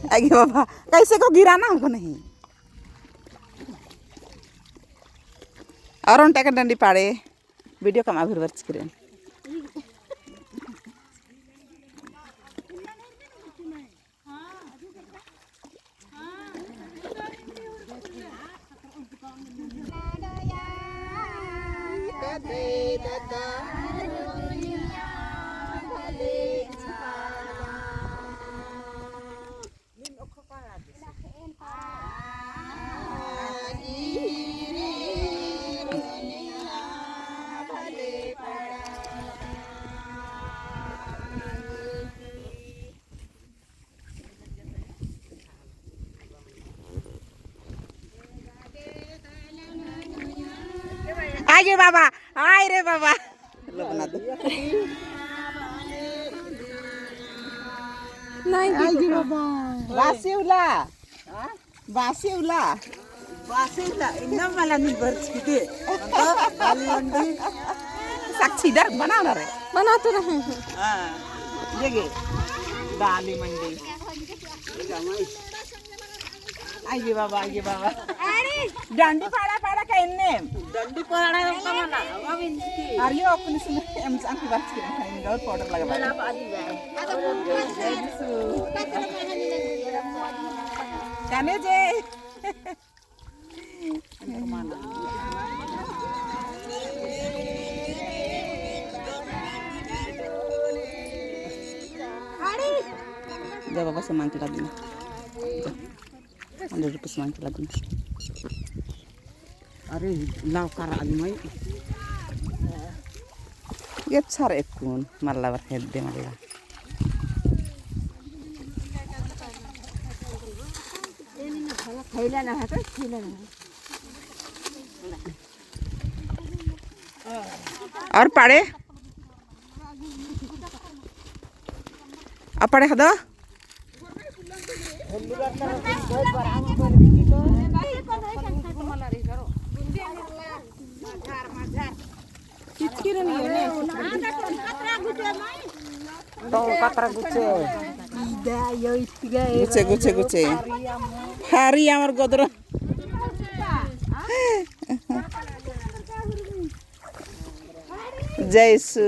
आगे बाबा कैसे को गिराना हमको नहीं और उनटा डंडी पाड़े वीडियो कमा फिर वर्च करें आगे बाबा आय रे बाबा लो बना दो नहीं आगे बाबा बासेउला इन्ना मला नहीं बर्च किते बाली मंडी साक्षी डर बना रहे बना तो रहे हैं हां जगे बाली मंडी आगे बाबा अरे डंडी पाड़ा का इन्ने डंडी पाड़ा का mana अब इनकी अरे अपन से हम सांकी बात करें खाने का पाउडर लगा बना आदि जाने जे जा बाबा सामान चला देना 100 rupees सामान चला देना अरे लाव कर आदमी ये छार एक कौन मल्ला वर हेड दे मल्ला खैला ना है तो खैला ना और पाड़े अब पाड़े हदा गुचे हारी आमार गदर जयसु